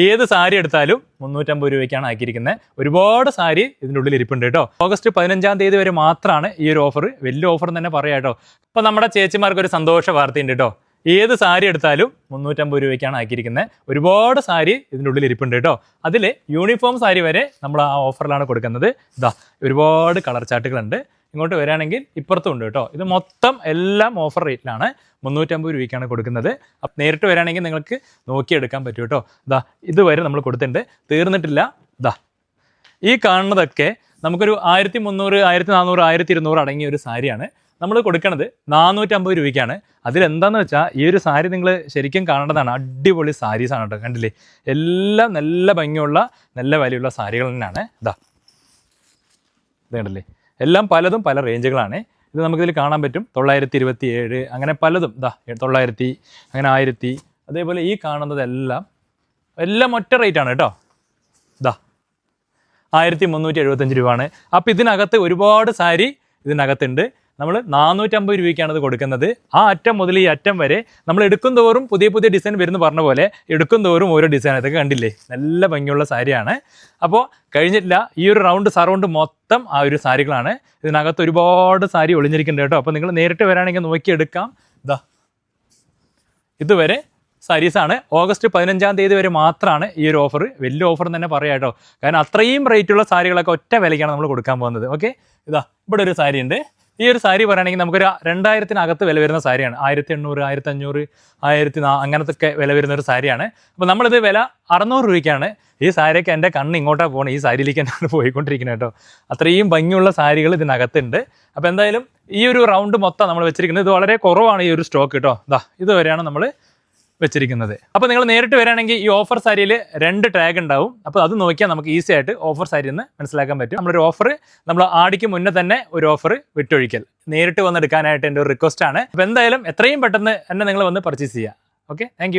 ഏത് സാരി എടുത്താലും 350 രൂപയ്ക്കാണ് ആക്കിയിരിക്കുന്നത്. ഒരുപാട് സാരി ഇതിൻ്റെ ഉള്ളിൽ ഇരിപ്പുണ്ട് കേട്ടോ. ഓഗസ്റ്റ് 15-ാം തീയതി വരെ മാത്രമാണ് ഈ ഒരു ഓഫർ. വലിയ ഓഫർ തന്നെ പറയാം കേട്ടോ. അപ്പോൾ നമ്മുടെ ചേച്ചിമാർക്ക് ഒരു സന്തോഷ വാർത്തയുണ്ട് കേട്ടോ. ഏത് സാരി എടുത്താലും 350 രൂപയ്ക്കാണ് ആക്കിയിരിക്കുന്നത്. ഒരുപാട് സാരി ഇതിൻ്റെ ഉള്ളിൽ ഇരിപ്പുണ്ട് കേട്ടോ. അതിൽ യൂണിഫോം സാരി വരെ നമ്മൾ ആ ഓഫറിലാണ് കൊടുക്കുന്നത്. ഇതാ ഒരുപാട് കളർ ചാർട്ടുകളുണ്ട്. ഇങ്ങോട്ട് വരികയാണെങ്കിൽ ഇപ്പുറത്തും ഉണ്ട് കേട്ടോ. ഇത് മൊത്തം എല്ലാം ഓഫർ റേറ്റിലാണ് 350 രൂപയ്ക്കാണ് കൊടുക്കുന്നത്. അപ്പം നേരിട്ട് വരികയാണെങ്കിൽ നിങ്ങൾക്ക് നോക്കിയെടുക്കാൻ പറ്റും കേട്ടോ. ഇതാ ഇതുവരെ നമ്മൾ കൊടുത്തിട്ടുണ്ട്, തീർന്നിട്ടില്ല. ഇതാ ഈ കാണുന്നതൊക്കെ നമുക്കൊരു 1300, 1400, 1200 അടങ്ങിയ ഒരു സാരിയാണ് നമ്മൾ കൊടുക്കുന്നത്. 450 രൂപയ്ക്കാണ്. അതിലെന്താണെന്ന് വെച്ചാൽ ഈ ഒരു സാരി നിങ്ങൾ ശരിക്കും കാണേണ്ടതാണ്. അടിപൊളി സാരീസാണ് കേട്ടോ. കണ്ടില്ലേ, എല്ലാം നല്ല ഭംഗിയുള്ള നല്ല വിലയുള്ള സാരികൾ തന്നെയാണ്. ഇതാ ഇത് കണ്ടില്ലേ, എല്ലാം പലതും പല റേഞ്ചുകളാണ്. ഇത് നമുക്കിതിൽ കാണാൻ പറ്റും. 927 അങ്ങനെ പലതും. ഇതാ 900 അങ്ങനെ 1000. അതേപോലെ ഈ കാണുന്നതെല്ലാം ഒറ്റ റേറ്റാണ് കേട്ടോ. ഇതാ 1375 രൂപയാണ്. അപ്പോൾ ഇതിനകത്ത് ഒരുപാട് സാരി ഇതിനകത്തുണ്ട്. നമ്മൾ 450 രൂപയ്ക്കാണ് ഇത് കൊടുക്കുന്നത്. ആ അറ്റം മുതൽ ഈ അറ്റം വരെ നമ്മൾ എടുക്കും തോറും പുതിയ പുതിയ ഡിസൈൻ വരുന്നു പറഞ്ഞ പോലെ എടുക്കും തോറും ഓരോ ഡിസൈൻ. ഇതൊക്കെ കണ്ടില്ലേ, നല്ല ഭംഗിയുള്ള സാരിയാണ്. അപ്പോൾ കഴിഞ്ഞിട്ടില്ല, ഈ ഒരു റൗണ്ട് സറൗണ്ട് മൊത്തം ആ ഒരു സാരികളാണ്. ഇതിനകത്ത് ഒരുപാട് സാരി ഒളിഞ്ഞിരിക്കുന്നുണ്ട് കേട്ടോ. അപ്പോൾ നിങ്ങൾ നേരിട്ട് വരാണെങ്കിൽ നോക്കിയെടുക്കാം. ഇതാ ഇതുവരെ സാരീസാണ്. ഓഗസ്റ്റ് 15-ാം തീയതി വരെ മാത്രമാണ് ഈ ഒരു ഓഫർ. വലിയ ഓഫർ തന്നെ പറയാം കേട്ടോ. കാരണം അത്രയും റേറ്റുള്ള സാരികളൊക്കെ ഒറ്റ വിലയ്ക്കാണ് നമ്മൾ കൊടുക്കാൻ പോകുന്നത്. ഓക്കെ, ഇതാ ഇവിടെ ഒരു സാരി ഉണ്ട്. ഈ ഒരു സാരി പറയുകയാണെങ്കിൽ നമുക്കൊരു 2000-നകത്ത് വില വരുന്ന സാരിയാണ്. 1800, 1500, 1000 അങ്ങനത്തൊക്കെ വില വരുന്ന ഒരു സാരിയാണ്. അപ്പോൾ നമ്മളിത് വില 600 രൂപയ്ക്കാണ്. ഈ സാരിയൊക്കെ എൻ്റെ കണ്ണ് ഇങ്ങോട്ടാണ് പോകുന്നത്, ഈ സാരിയിലേക്ക് തന്നെയാണ് പോയിക്കൊണ്ടിരിക്കുന്നത് കേട്ടോ. അത്രയും ഭംഗിയുള്ള സാരികൾ ഇതിനകത്തുണ്ട്. അപ്പോൾ എന്തായാലും ഈ ഒരു റൗണ്ട് മൊത്തം നമ്മൾ വെച്ചിരിക്കുന്നത്. ഇത് വളരെ കുറവാണ് ഈ ഒരു സ്റ്റോക്ക് കേട്ടോ. ഇതാ ഇതുവരെയാണ് നമ്മൾ വെച്ചിരിക്കുന്നത്. അപ്പോൾ നിങ്ങൾ നേരിട്ട് വരികയാണെങ്കിൽ ഈ ഓഫർ സാരിയിൽ 2 ടാഗ് ഉണ്ടാവും. അപ്പോൾ അത് നോക്കിയാൽ നമുക്ക് ഈസി ആയിട്ട് ഓഫർ സാരി എന്ന് മനസ്സിലാക്കാൻ പറ്റും. നമ്മളൊരു ഓഫർ നമ്മൾ ആടിക്ക് മുന്നേ തന്നെ ഒരു ഓഫർ വിട്ടൊഴിക്കൽ നേരിട്ട് വന്നെടുക്കാനായിട്ട് എൻ്റെ ഒരു റിക്വസ്റ്റ് ആണ്. അപ്പോൾ എന്തായാലും എത്രയും പെട്ടെന്ന് എന്നെ നിങ്ങൾ വന്ന് പർച്ചേസ് ചെയ്യുക. Okay, thank